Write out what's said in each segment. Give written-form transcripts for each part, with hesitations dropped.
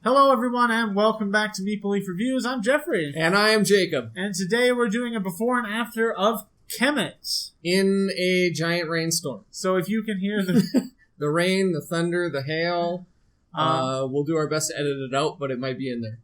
Hello, everyone, and welcome back to Maple Leaf Reviews. I'm Jeffrey. And I am Jacob. And today we're doing a before and after of Kemet. In a giant rainstorm. So if you can hear the... the rain, the thunder, the hail, we'll do our best to edit it out, but it might be in there.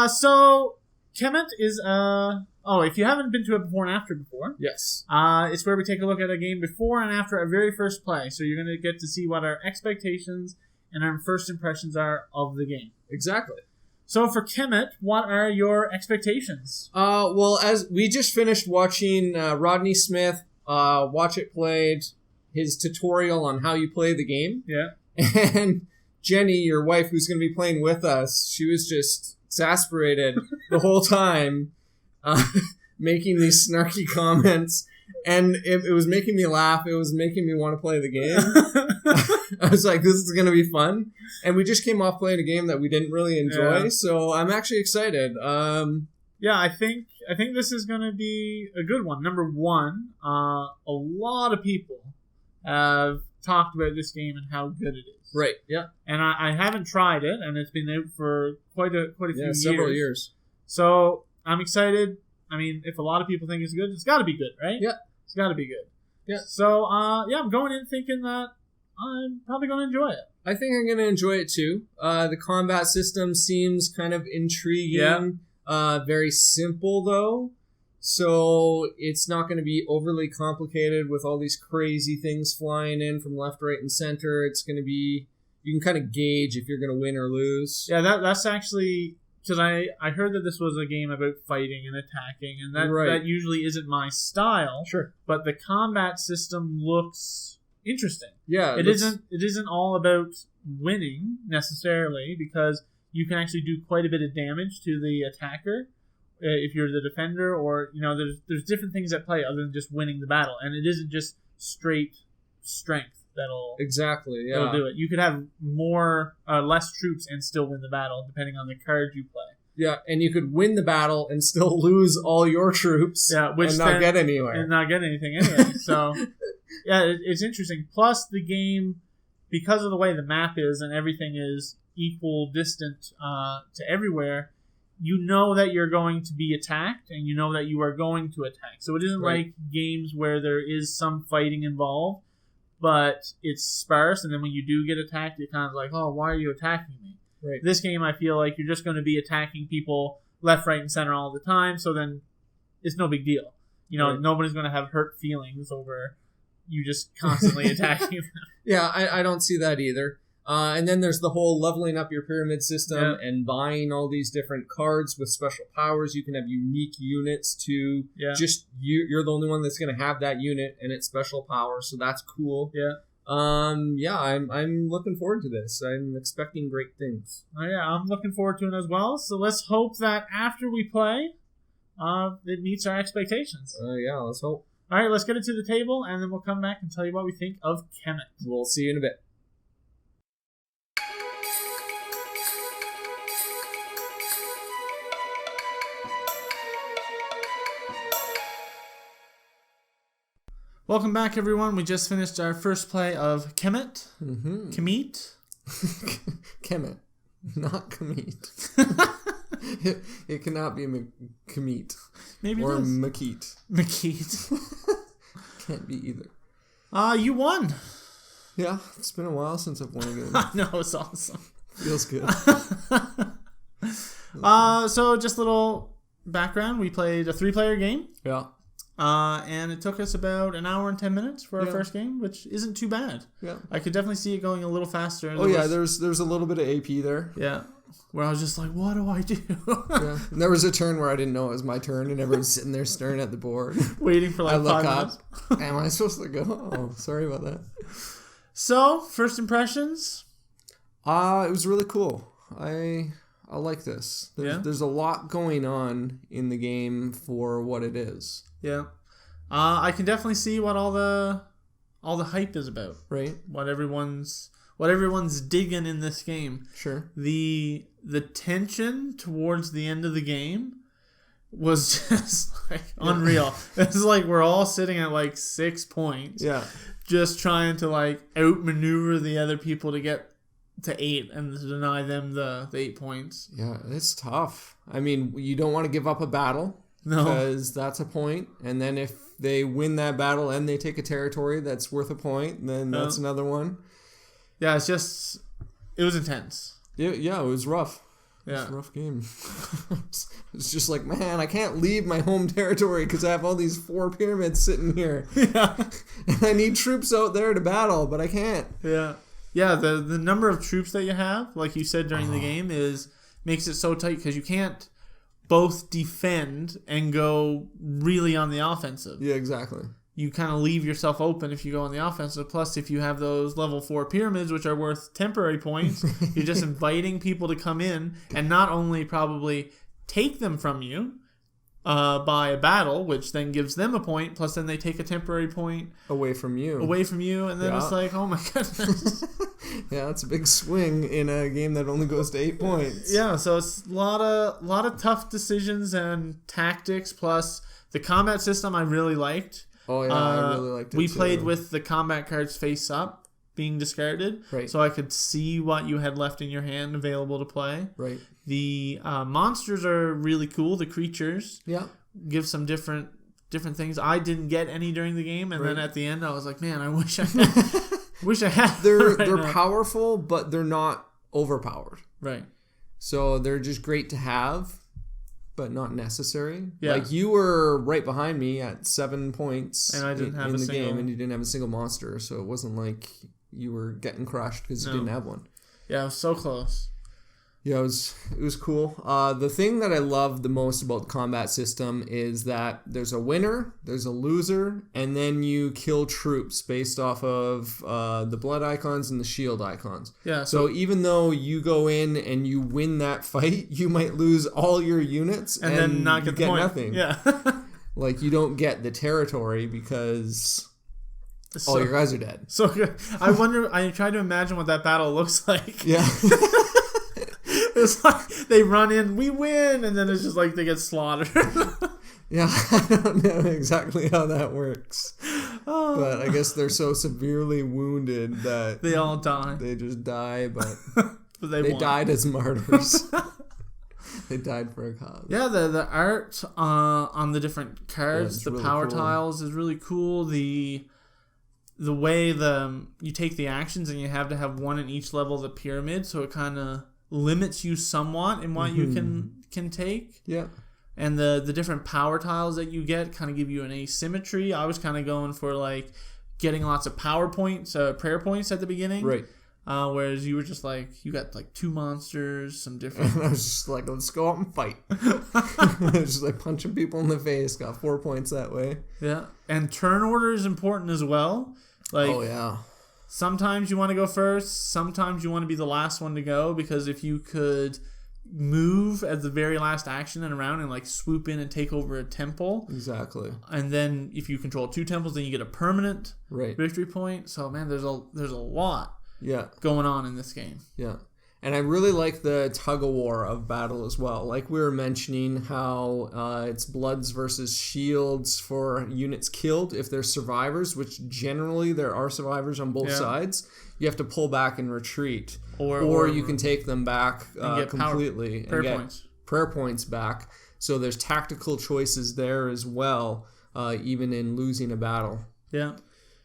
So Kemet is... if you haven't been to a before and after before... Yes. It's where we take a look at a game before and after our very first play. So you're going to get to see what our expectations and our first impressions are of the game. Exactly. So for Kemet, what are your expectations? As we just finished watching Rodney Smith watch it played, his tutorial on how you play the game. Yeah. And Jenny, your wife, who's going to be playing with us, she was just exasperated the whole time, making these snarky comments. And it was making me laugh. It was making me want to play the game. I was like, this is going to be fun. And we just came off playing a game that we didn't really enjoy. Yeah. So I'm actually excited. I think this is going to be a good one. Number one, a lot of people have talked about this game and how good it is. Right, yeah. And I haven't tried it, and it's been out for quite a few years. Several years. So I'm excited. I mean, if a lot of people think it's good, it's got to be good, right? Yeah. It's got to be good. Yeah. So, I'm going in thinking that I'm probably going to enjoy it. I think I'm going to enjoy it too. The combat system seems kind of intriguing. Yeah. Very simple, though. So it's not going to be overly complicated with all these crazy things flying in from left, right, and center. It's going to be... You can kind of gauge if you're going to win or lose. Yeah, that's actually... Because I heard that this was a game about fighting and attacking, and that usually isn't my style. Sure. But the combat system looks interesting. Yeah. It isn't all about winning, necessarily, because you can actually do quite a bit of damage to the attacker if you're the defender, or, there's different things at play other than just winning the battle. And it isn't just straight strength that'll do it. You could have less troops and still win the battle depending on the card you play. Yeah, and you could win the battle and still lose all your troops and not get anywhere. And not get anything anyway. So, yeah, it's interesting. Plus, the game, because of the way the map is and everything is equal distant to everywhere, you know that you're going to be attacked and you know that you are going to attack. So it isn't like games where there is some fighting involved, but it's sparse, and then when you do get attacked, you're kind of like, oh, why are you attacking me? Right. This game, I feel like you're just going to be attacking people left, right, and center all the time, so then it's no big deal. Nobody's going to have hurt feelings over you just constantly attacking them. Yeah, I don't see that either. And then there's the whole leveling up your pyramid system and buying all these different cards with special powers. You can have unique units to just you're the only one that's going to have that unit and its special power. So that's cool. Yeah. I'm looking forward to this. I'm expecting great things. Oh, yeah, I'm looking forward to it as well. So let's hope that after we play, it meets our expectations. Yeah, let's hope. All right, let's get it to the table, and then we'll come back and tell you what we think of Kemet. We'll see you in a bit. Welcome back, everyone. We just finished our first play of Kemet. Mm-hmm. Kemet? Kemet, not Kemet. it cannot be Kemet. Maybe or it is. Makeet. Makeet. Can't be either. You won. Yeah, it's been a while since I've won a game. I know, it's awesome. Feels good. So just a little background. We played a 3-player game. Yeah. And it took us about an hour and 10 minutes for our first game, which isn't too bad. Yeah. I could definitely see it going a little faster. There's a little bit of AP there. Yeah. Where I was just like, what do I do? Yeah. And there was a turn where I didn't know it was my turn, and everyone's sitting there staring at the board. Waiting for 5 minutes. Am I supposed to go? Oh, sorry about that. So, first impressions? It was really cool. I like this. There's a lot going on in the game for what it is. Yeah. I can definitely see what all the hype is about. Right. What everyone's digging in this game. Sure. The tension towards the end of the game was just unreal. It's like we're all sitting at 6 points. Yeah. Just trying to outmaneuver the other people to get to 8 and deny them the 8 points. Yeah, it's tough. I mean, you don't want to give up a battle. No. Because that's a point. And then if they win that battle and they take a territory that's worth a point, then that's another one. Yeah, it was intense. Yeah, it was rough. Yeah. It was a rough game. It's just like, man, I can't leave my home territory because I have all these 4 pyramids sitting here. Yeah. And I need troops out there to battle, but I can't. Yeah. Yeah, the number of troops that you have, like you said during the game, makes it so tight because you can't both defend and go really on the offensive. Yeah, exactly. You kind of leave yourself open if you go on the offensive. Plus, if you have those level 4 pyramids, which are worth temporary points, you're just inviting people to come in and not only probably take them from you by a battle, which then gives them a point, plus then they take a temporary point away from you. And then it's like, oh my goodness. Yeah, that's a big swing in a game that only goes to 8 points. Yeah, so it's a lot of tough decisions and tactics, plus the combat system I really liked. Oh yeah, I really liked it. We played with the combat cards face up, being discarded, right? So I could see what you had left in your hand available to play. Right. The monsters are really cool. The creatures, give some different things. I didn't get any during the game, and then at the end, I was like, man, I wish I had. They're powerful, but they're not overpowered. Right. So they're just great to have, but not necessary. Yeah. Like you were right behind me at 7 points and I didn't have in a the single... game, and you didn't have a single monster, so it wasn't like you were getting crushed because you didn't have one. Yeah, it was so close. Yeah, it was cool. The thing that I love the most about the combat system is that there's a winner, there's a loser, and then you kill troops based off of the blood icons and the shield icons. Yeah. So even though you go in and you win that fight, you might lose all your units and then not get the point. Nothing. Yeah. Like you don't get the territory because all your guys are dead. So good. I try to imagine what that battle looks like. Yeah. It's like they run in, we win, and then it's just like they get slaughtered. Yeah, I don't know exactly how that works. But I guess they're so severely wounded that they all die. They just die, but they died as martyrs. They died for a cause. Yeah, the art on the different cards, the really power tiles is really cool. The way you take the actions and you have to have one in each level of the pyramid, so it kind of limits you somewhat in what you can take. Yeah. And the different power tiles that you get kind of give you an asymmetry. I was kind of going for like getting lots of prayer points at the beginning. Right. Whereas you were just like, you got like 2 monsters, some different... And I was just like, let's go out and fight. I was just like punching people in the face, got 4 points that way. Yeah. And turn order is important as well. Like, oh, yeah. Sometimes you want to go first. Sometimes you want to be the last one to go, because if you could move at the very last action and around and like swoop in and take over a temple. Exactly. And then if you control 2 temples, then you get a permanent victory point. So man, there's a lot going on in this game. Yeah. And I really like the tug-of-war of battle as well. Like we were mentioning how it's bloods versus shields for units killed. If they're survivors, which generally there are survivors on both sides, you have to pull back and retreat. Or you can take them back completely and get prayer points back. So there's tactical choices there as well, even in losing a battle. Yeah.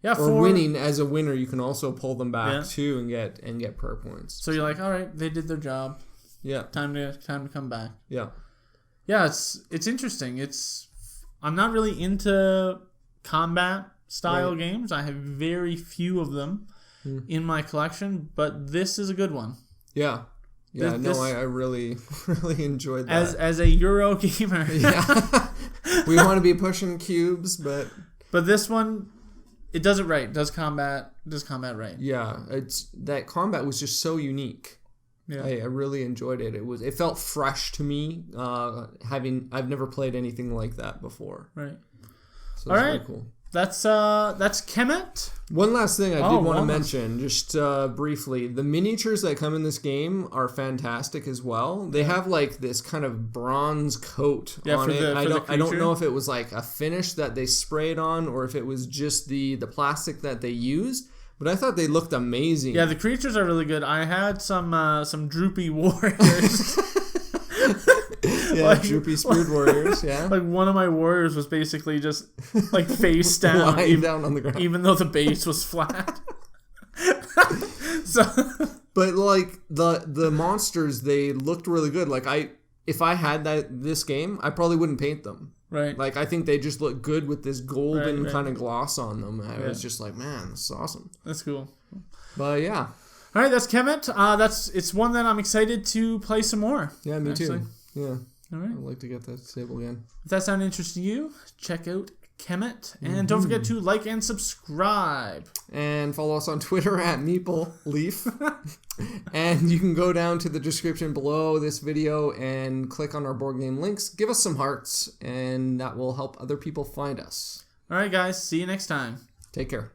Yeah, or winning as a winner, you can also pull them back too and get prayer points. So you're like, all right, they did their job. Yeah, time to come back. Yeah, yeah. It's interesting. I'm not really into combat style games. I have very few of them in my collection, but this is a good one. Yeah, yeah. I really enjoyed that as a Euro gamer. Yeah, we want to be pushing cubes, but this one. It does it right. It does combat right. Yeah, that combat was just so unique. Yeah, I really enjoyed it. It felt fresh to me. I've never played anything like that before. Right. So all right. Really cool. That's Kemet. One last thing I did want to mention, just briefly, the miniatures that come in this game are fantastic as well. They have like this kind of bronze coat on it. I don't know if it was like a finish that they sprayed on or if it was just the plastic that they used, But I thought they looked amazing. Yeah, the creatures are really good. I had some droopy warriors. Yeah, droopy speared warriors, yeah. Like one of my warriors was basically just like face down, lying down on the ground. even though the base was flat. So, but like the monsters, they looked really good. Like if I had this game, I probably wouldn't paint them. Right. Like I think they just look good with this golden right. kind of gloss on them. I was just like, man, this is awesome. That's cool. But yeah. All right, that's Kemet. It's one that I'm excited to play some more. Yeah, me too. Yeah. All right. I'd like to get that stable again. If that sounds interesting to you, check out Kemet. And don't forget to like and subscribe. And follow us on Twitter at MeepleLeaf. And you can go down to the description below this video and click on our board game links. Give us some hearts, and that will help other people find us. All right, guys. See you next time. Take care.